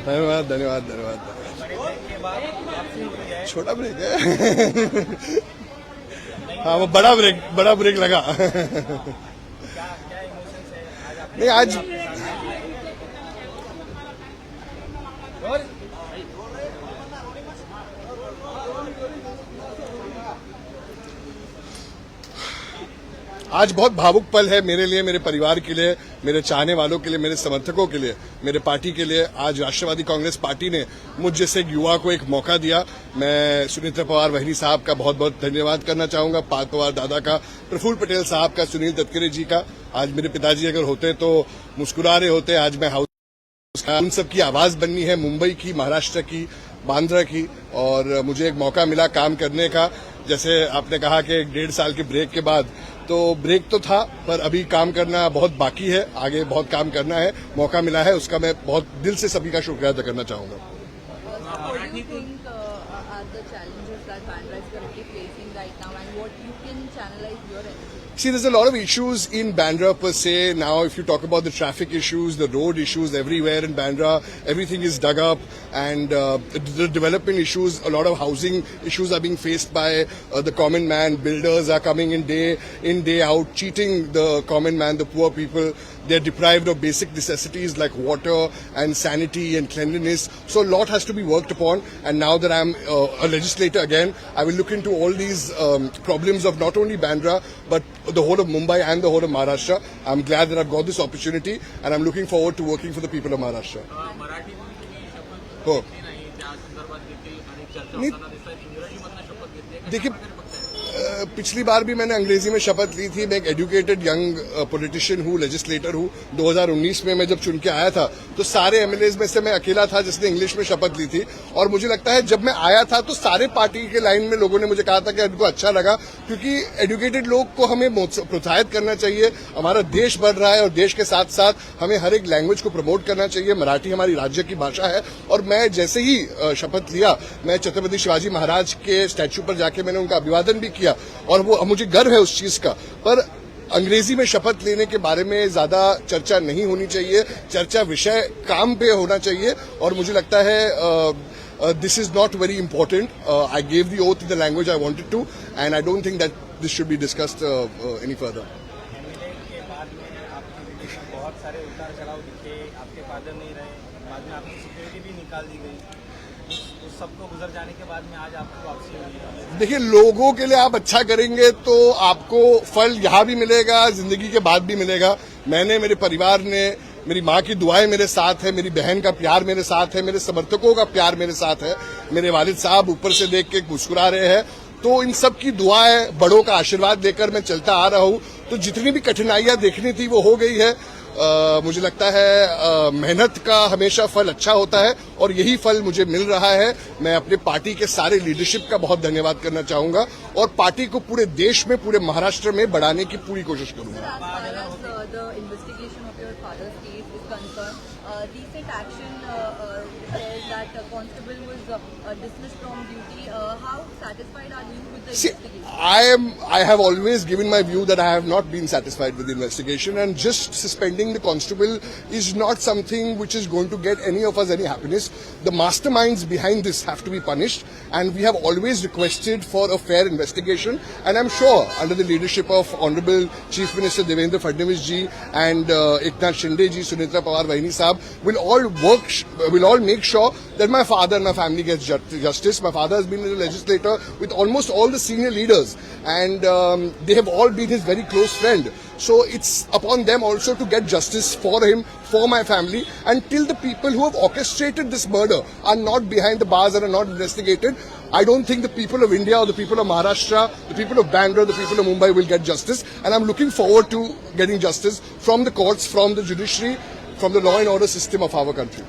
धन्यवाद धन्यवाद धन्यवाद। छोटा ब्रेक है। हाँ वो बड़ा ब्रेक लगा। नहीं आज बहुत भावुक पल है मेरे लिए, मेरे परिवार के लिए, मेरे चाहने वालों के लिए, मेरे समर्थकों के लिए, मेरे पार्टी के लिए। आज राष्ट्रवादी कांग्रेस पार्टी ने मुझ जैसे एक युवा को एक मौका दिया। मैं सुनीता पवार वहिनी साहब का बहुत बहुत धन्यवाद करना चाहूंगा, पार्थ पवार दादा का, प्रफुल्ल पटेल साहब का, सुनील तटकरे जी का। आज मेरे पिताजी अगर होते तो मुस्कुरा रहे होते। आज मैं हाउस उन सब की आवाज बननी है, मुंबई की, महाराष्ट्र की, बांद्रा की, और मुझे एक मौका मिला काम करने का। जैसे आपने कहा कि 1.5 साल के ब्रेक के बाद, तो ब्रेक तो था पर अभी काम करना बहुत बाकी है, आगे बहुत काम करना है। मौका मिला है उसका मैं बहुत दिल से सभी का शुक्रिया अदा करना चाहूंगा। See, there's a lot of issues in Bandra per se. Now, if you talk about the traffic issues, the road issues everywhere in Bandra, everything is dug up, and the development issues, a lot of housing issues are being faced by the common man. Builders are coming in, day out, cheating the common man, the poor people. They're deprived of basic necessities like water and sanity and cleanliness. So a lot has to be worked upon. And now that I'm a legislator again, I will look into all these problems of not only Bandra, but the whole of Mumbai and the whole of Maharashtra. I'm glad that I've got this opportunity, and I'm looking forward to working for the people of Maharashtra. देखिए, पिछली बार भी मैंने अंग्रेजी में शपथ ली थी। मैं एक एजुकेटेड यंग पॉलिटिशियन हूँ, लेजिस्लेटर हूँ। 2019 में मैं जब चुन के आया था तो सारे एमएलएज में से मैं अकेला था जिसने इंग्लिश में शपथ ली थी। और मुझे लगता है जब मैं आया था तो सारे पार्टी के लाइन में लोगों ने मुझे कहा था कि उनको अच्छा लगा, क्योंकि एजुकेटेड लोग को हमें प्रोत्साहित करना चाहिए। हमारा देश बढ़ रहा है और देश के साथ साथ हमें हर एक लैंग्वेज को प्रमोट करना चाहिए। मराठी हमारी राज्य की भाषा है। और मैं जैसे ही शपथ लिया, मैं छत्रपति शिवाजी महाराज के स्टैच्यू पर जाके मैंने उनका अभिवादन भी किया, और वो मुझे गर्व है उस चीज का। पर अंग्रेजी में शपथ लेने के बारे में ज्यादा चर्चा नहीं होनी चाहिए। चर्चा विषय काम पे होना चाहिए। और मुझे लगता है this is not very important. I gave the oath in the language I wanted to, and I don't think that this should be discussed any further. बहुत सारे उतार चढ़ाव दिखे, आपके फादर नहीं रहे, बाद में आपकी सिक्योरिटी भी निकाल दी गई, सबको गुजर जाने के बाद में आज आपको वापसी हुई है। देखिए, लोगों के लिए आप अच्छा करेंगे तो आपको फल यहाँ भी मिलेगा, जिंदगी के बाद भी मिलेगा। मैंने, मेरे परिवार ने, मेरी माँ की दुआएं मेरे साथ है, मेरी बहन का प्यार मेरे साथ है, मेरे समर्थकों का प्यार मेरे साथ है, मेरे वालिद साहब ऊपर से देख के मुस्कुरा रहे हैं। तो इन सब की दुआएं, बड़ों का आशीर्वाद लेकर मैं चलता आ रहा हूँ। तो जितनी भी कठिनाइयां देखनी थी वो हो गई है। मुझे लगता है मेहनत का हमेशा फल अच्छा होता है, और यही फल मुझे मिल रहा है। मैं अपने पार्टी के सारे लीडरशिप का बहुत धन्यवाद करना चाहूंगा, और पार्टी को पूरे देश में, पूरे महाराष्ट्र में बढ़ाने की पूरी कोशिश करूंगा। See, I have always given my view that I have not been satisfied with the investigation, and just suspending the constable is not something which is going to get any of us any happiness. The masterminds behind this have to be punished, and we have always requested for a fair investigation. And I'm sure under the leadership of Honorable Chief Minister Devendra Fadnavis ji and Eknath Shinde ji, Sunita Pawar Vahini Sahab will all make sure that my father and my family gets justice. My father has been a legislator with almost all the senior leaders, and they have all been his very close friend. So it's upon them also to get justice for him, for my family. Until the people who have orchestrated this murder are not behind the bars and are not investigated, I don't think the people of India or the people of Maharashtra, the people of Bandra, the people of Mumbai will get justice. And I'm looking forward to getting justice from the courts, from the judiciary, from the law and order system of our country.